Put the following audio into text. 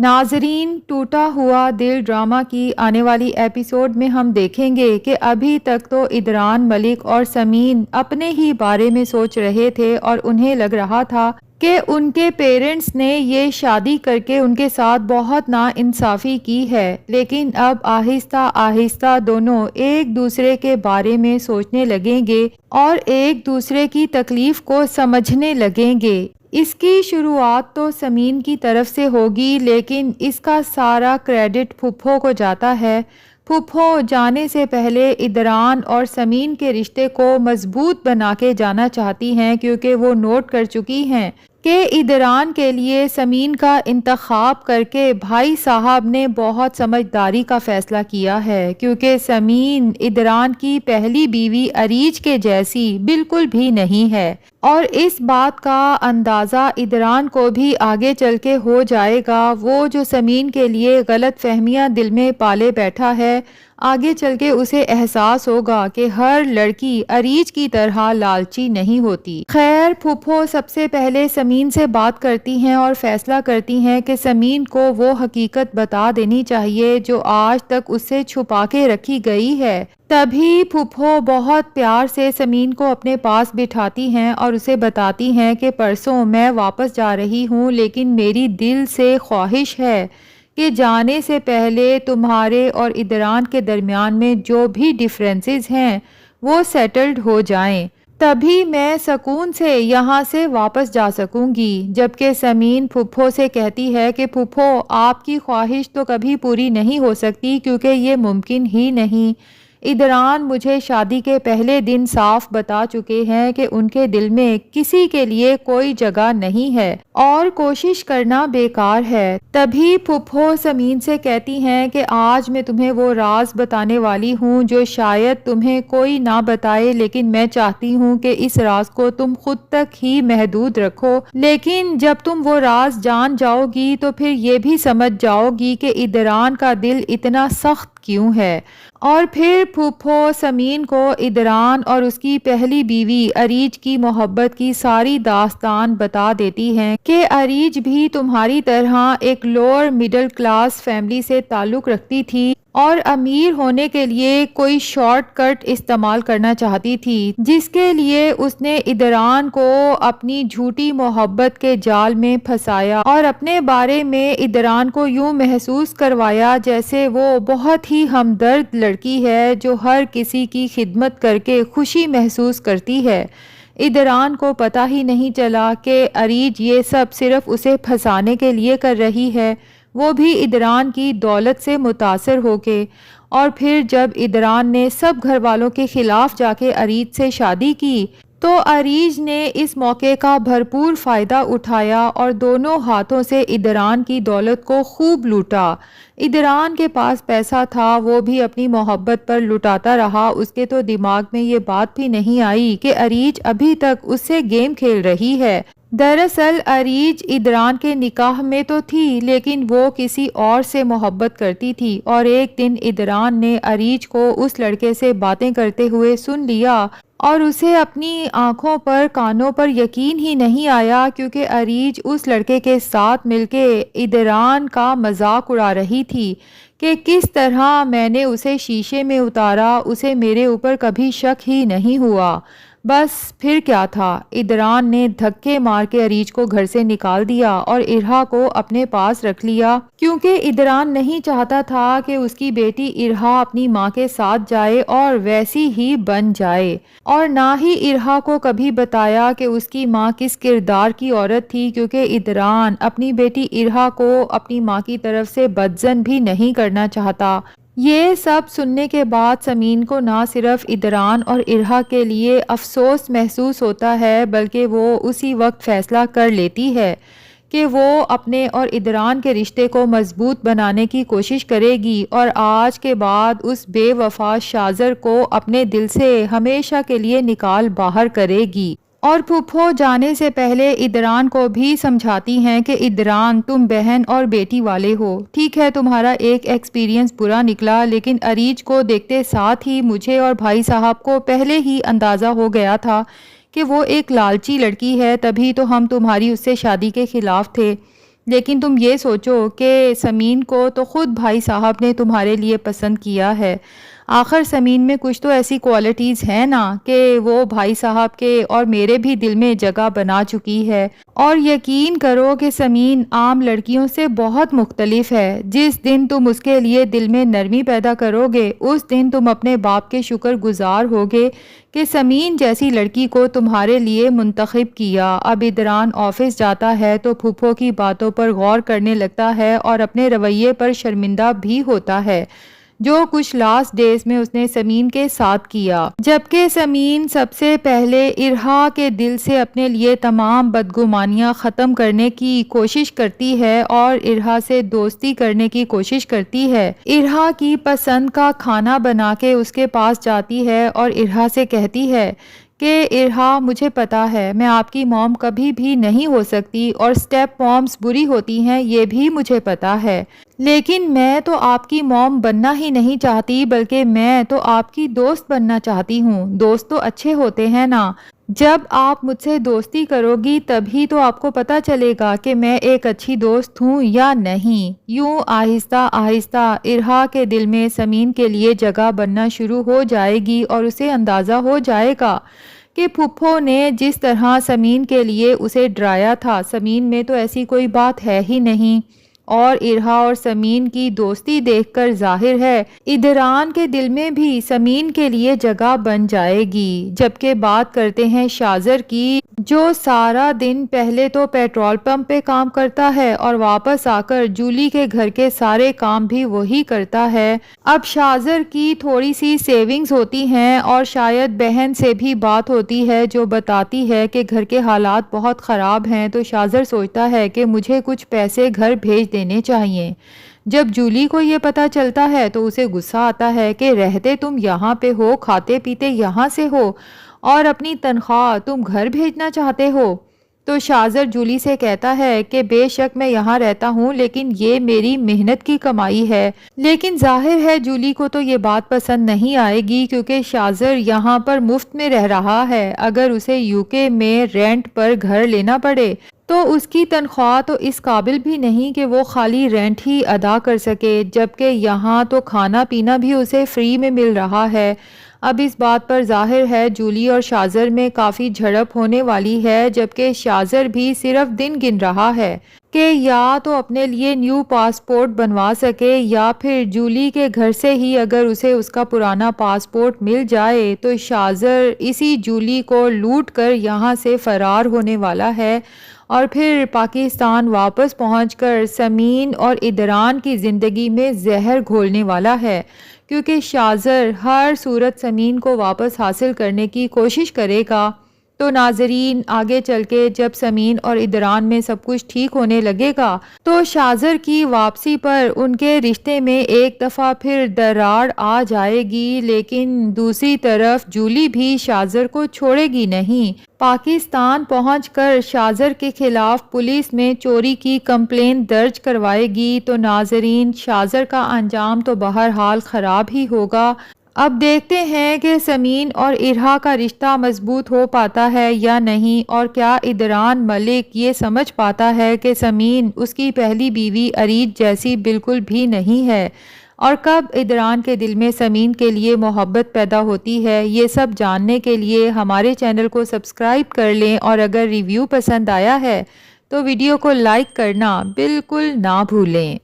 ناظرین، ٹوٹا ہوا دل ڈرامہ کی آنے والی ایپیسوڈ میں ہم دیکھیں گے کہ ابھی تک تو ادران ملک اور سمین اپنے ہی بارے میں سوچ رہے تھے اور انہیں لگ رہا تھا کہ ان کے پیرنٹس نے یہ شادی کر کے ان کے ساتھ بہت ناانصافی کی ہے، لیکن اب آہستہ آہستہ دونوں ایک دوسرے کے بارے میں سوچنے لگیں گے اور ایک دوسرے کی تکلیف کو سمجھنے لگیں گے۔ اس کی شروعات تو سمین کی طرف سے ہوگی، لیکن اس کا سارا کریڈٹ پھپھو کو جاتا ہے۔ پھپھو جانے سے ادران اور سمین کے رشتے کو مضبوط بنا کے جانا چاہتی ہیں، کیونکہ وہ نوٹ کر چکی ہیں کہ ادران کے لیے سمین کا انتخاب کر کے بھائی صاحب نے بہت سمجھداری کا فیصلہ کیا ہے، کیونکہ سمین ادران کی پہلی بیوی عریج کے جیسی بالکل بھی نہیں ہے، اور اس بات کا اندازہ ادران کو بھی آگے چل کے ہو جائے گا۔ وہ جو سمین کے لیے غلط فہمیاں دل میں پالے بیٹھا ہے، آگے چل کے اسے احساس ہوگا کہ ہر لڑکی عریج کی طرح لالچی نہیں ہوتی۔ خیر، پھپھو سب سے پہلے سمین سے بات کرتی ہیں اور فیصلہ کرتی ہیں کہ سمین کو وہ حقیقت بتا دینی چاہیے جو آج تک اس سے چھپا کے رکھی گئی ہے۔ تبھی پھپھو بہت پیار سے سمین کو اپنے پاس بٹھاتی ہیں اور اسے بتاتی ہیں کہ پرسوں میں واپس جا رہی ہوں، لیکن میری دل سے خواہش ہے کہ جانے سے پہلے تمہارے اور ادران کے درمیان میں جو بھی ڈیفرنسز ہیں وہ سیٹلڈ ہو جائیں، تبھی میں سکون سے یہاں سے واپس جا سکوں گی۔ جبکہ سمین پھپھو سے کہتی ہے کہ پھپھو، آپ کی خواہش تو کبھی پوری نہیں ہو سکتی، کیونکہ یہ ممکن ہی نہیں۔ ادران مجھے شادی کے پہلے دن صاف بتا چکے ہیں کہ ان کے دل میں کسی کے لیے کوئی جگہ نہیں ہے اور کوشش کرنا بیکار ہے۔ تبھی پھپھو سمین سے کہتی ہیں کہ آج میں تمہیں وہ راز بتانے والی ہوں جو شاید تمہیں کوئی نہ بتائے، لیکن میں چاہتی ہوں کہ اس راز کو تم خود تک ہی محدود رکھو، لیکن جب تم وہ راز جان جاؤ گی تو پھر یہ بھی سمجھ جاؤ گی کہ ادران کا دل اتنا سخت کیوں ہے۔ اور پھر پھپھو سمین کو ادران اور اس کی پہلی بیوی عریج کی محبت کی ساری داستان بتا دیتی ہیں کہ عریج بھی تمہاری طرح ایک لوور مڈل کلاس فیملی سے تعلق رکھتی تھی اور امیر ہونے کے لیے کوئی شارٹ کٹ استعمال کرنا چاہتی تھی، جس کے لیے اس نے ادران کو اپنی جھوٹی محبت کے جال میں پھنسایا اور اپنے بارے میں ادران کو یوں محسوس کروایا جیسے وہ بہت ہی ہمدرد لڑکی ہے جو ہر کسی کی خدمت کر کے خوشی محسوس کرتی ہے۔ ادران کو پتہ ہی نہیں چلا کہ عریج یہ سب صرف اسے پھنسانے کے لیے کر رہی ہے، وہ بھی ادران کی دولت سے متاثر ہو کے۔ اور پھر جب ادران نے سب گھر والوں کے خلاف جا کے عریج سے شادی کی تو عریج نے اس موقع کا بھرپور فائدہ اٹھایا اور دونوں ہاتھوں سے ادران کی دولت کو خوب لوٹا۔ ادران کے پاس پیسہ تھا، وہ بھی اپنی محبت پر لٹاتا رہا، اس کے تو دماغ میں یہ بات بھی نہیں آئی کہ عریج ابھی تک اس سے گیم کھیل رہی ہے۔ دراصل عریج ادران کے نکاح میں تو تھی، لیکن وہ کسی اور سے محبت کرتی تھی، اور ایک دن ادران نے عریج کو اس لڑکے سے باتیں کرتے ہوئے سن لیا اور اسے اپنی آنکھوں پر کانوں پر یقین ہی نہیں آیا، کیونکہ عریج اس لڑکے کے ساتھ مل کے ادران کا مذاق اڑا رہی تھی کہ کس طرح میں نے اسے شیشے میں اتارا، اسے میرے اوپر کبھی شک ہی نہیں ہوا۔ بس پھر کیا تھا، ادران نے دھکے مار کے عریج کو گھر سے نکال دیا اور ارہا کو اپنے پاس رکھ لیا، کیونکہ ادران نہیں چاہتا تھا کہ اس کی بیٹی ارہا اپنی ماں کے ساتھ جائے اور ویسی ہی بن جائے، اور نہ ہی ارہا کو کبھی بتایا کہ اس کی ماں کس کردار کی عورت تھی، کیونکہ ادران اپنی بیٹی ارہا کو اپنی ماں کی طرف سے بدظن بھی نہیں کرنا چاہتا۔ یہ سب سننے کے بعد سمین کو نہ صرف ادران اور ارہا کے لیے افسوس محسوس ہوتا ہے، بلکہ وہ اسی وقت فیصلہ کر لیتی ہے کہ وہ اپنے اور ادران کے رشتے کو مضبوط بنانے کی کوشش کرے گی اور آج کے بعد اس بے وفا شازر کو اپنے دل سے ہمیشہ کے لیے نکال باہر کرے گی۔ اور پھپھو جانے سے پہلے ادران کو بھی سمجھاتی ہیں کہ ادران، تم بہن اور بیٹی والے ہو، ٹھیک ہے تمہارا ایک ایکسپیرینس برا نکلا، لیکن عریج کو دیکھتے ساتھ ہی مجھے اور بھائی صاحب کو پہلے ہی اندازہ ہو گیا تھا کہ وہ ایک لالچی لڑکی ہے، تبھی تو ہم تمہاری اس سے شادی کے خلاف تھے۔ لیکن تم یہ سوچو کہ سمین کو تو خود بھائی صاحب نے تمہارے لیے پسند کیا ہے۔ آخر سمین میں کچھ تو ایسی کوالٹیز ہیں نا کہ وہ بھائی صاحب کے اور میرے بھی دل میں جگہ بنا چکی ہے۔ اور یقین کرو کہ سمین عام لڑکیوں سے بہت مختلف ہے۔ جس دن تم اس کے لیے دل میں نرمی پیدا کرو گے اس دن تم اپنے باپ کے شکر گزار ہوگے کہ سمین جیسی لڑکی کو تمہارے لیے منتخب کیا۔ اب ادران آفس جاتا ہے تو پھپھو کی باتوں پر غور کرنے لگتا ہے اور اپنے رویے پر شرمندہ بھی ہوتا ہے جو کچھ لاسٹ ڈیز میں اس نے سمین کے ساتھ کیا، جبکہ سمین سب سے پہلے ارہا کے دل سے اپنے لیے تمام بدگمانیاں ختم کرنے کی کوشش کرتی ہے اور ارہا سے دوستی کرنے کی کوشش کرتی ہے۔ ارہا کی پسند کا کھانا بنا کے اس کے پاس جاتی ہے اور ارہا سے کہتی ہے کہ ارہا مجھے پتا ہے میں آپ کی موم کبھی بھی نہیں ہو سکتی اور سٹیپ مومز بری ہوتی ہیں یہ بھی مجھے پتا ہے، لیکن میں تو آپ کی موم بننا ہی نہیں چاہتی بلکہ میں تو آپ کی دوست بننا چاہتی ہوں۔ دوست تو اچھے ہوتے ہیں نا، جب آپ مجھ سے دوستی کرو گی تبھی تو آپ کو پتا چلے گا کہ میں ایک اچھی دوست ہوں یا نہیں۔ یوں آہستہ آہستہ ارہا کے دل میں سمین کے لیے جگہ بننا شروع ہو جائے گی اور اسے اندازہ ہو جائے گا کہ پھپھو نے جس طرح سمین کے لیے اسے ڈرایا تھا سمین میں تو ایسی کوئی بات ہے ہی نہیں، اور ارہا اور سمین کی دوستی دیکھ کر ظاہر ہے ادران کے دل میں بھی سمین کے لیے جگہ بن جائے گی۔ جبکہ بات کرتے ہیں شازر کی، جو سارا دن پہلے تو پیٹرول پمپ پہ کام کرتا ہے اور واپس آ کر جولی کے گھر کے سارے کام بھی وہی کرتا ہے۔ اب شازر کی تھوڑی سی سیونگز ہوتی ہیں اور شاید بہن سے بھی بات ہوتی ہے جو بتاتی ہے کہ گھر کے حالات بہت خراب ہیں، تو شازر سوچتا ہے کہ مجھے کچھ پیسے گھر بھیج دینے چاہیے۔ جب جولی کو یہ پتا چلتا ہے تو اسے غصہ آتا ہے کہ رہتے تم یہاں پہ ہو، کھاتے پیتے یہاں سے ہو اور اپنی تنخواہ تم گھر بھیجنا چاہتے ہو۔ تو شازر جولی سے کہتا ہے کہ بے شک میں یہاں رہتا ہوں لیکن یہ میری محنت کی کمائی ہے، لیکن ظاہر ہے جولی کو تو یہ بات پسند نہیں آئے گی کیونکہ شازر یہاں پر مفت میں رہ رہا ہے۔ اگر اسے یوکے میں رینٹ پر گھر لینا پڑے تو اس کی تنخواہ تو اس قابل بھی نہیں کہ وہ خالی رینٹ ہی ادا کر سکے، جبکہ یہاں تو کھانا پینا بھی اسے فری میں مل رہا ہے۔ اب اس بات پر ظاہر ہے جولی اور شازر میں کافی جھڑپ ہونے والی ہے، جبکہ شازر بھی صرف دن گن رہا ہے کہ یا تو اپنے لیے نیو پاسپورٹ بنوا سکے یا پھر جولی کے گھر سے ہی اگر اسے اس کا پرانا پاسپورٹ مل جائے تو شازر اسی جولی کو لوٹ کر یہاں سے فرار ہونے والا ہے اور پھر پاکستان واپس پہنچ کر سمین اور ادران کی زندگی میں زہر گھولنے والا ہے، کیونکہ شازر ہر صورت سمین کو واپس حاصل کرنے کی کوشش کرے گا۔ تو ناظرین آگے چل کے جب سمین اور ادران میں سب کچھ ٹھیک ہونے لگے گا تو شازر کی واپسی پر ان کے رشتے میں ایک دفعہ پھر دراڑ آ جائے گی، لیکن دوسری طرف جولی بھی شازر کو چھوڑے گی نہیں۔ پاکستان پہنچ کر شازر کے خلاف پولیس میں چوری کی کمپلین درج کروائے گی۔ تو ناظرین شازر کا انجام تو بہرحال خراب ہی ہوگا۔ اب دیکھتے ہیں کہ سمین اور ارہا کا رشتہ مضبوط ہو پاتا ہے یا نہیں، اور کیا ادران ملک یہ سمجھ پاتا ہے کہ سمین اس کی پہلی بیوی اریج جیسی بالکل بھی نہیں ہے، اور کب ادران کے دل میں سمین کے لیے محبت پیدا ہوتی ہے۔ یہ سب جاننے کے لیے ہمارے چینل کو سبسکرائب کر لیں، اور اگر ریویو پسند آیا ہے تو ویڈیو کو لائک کرنا بالکل نہ بھولیں۔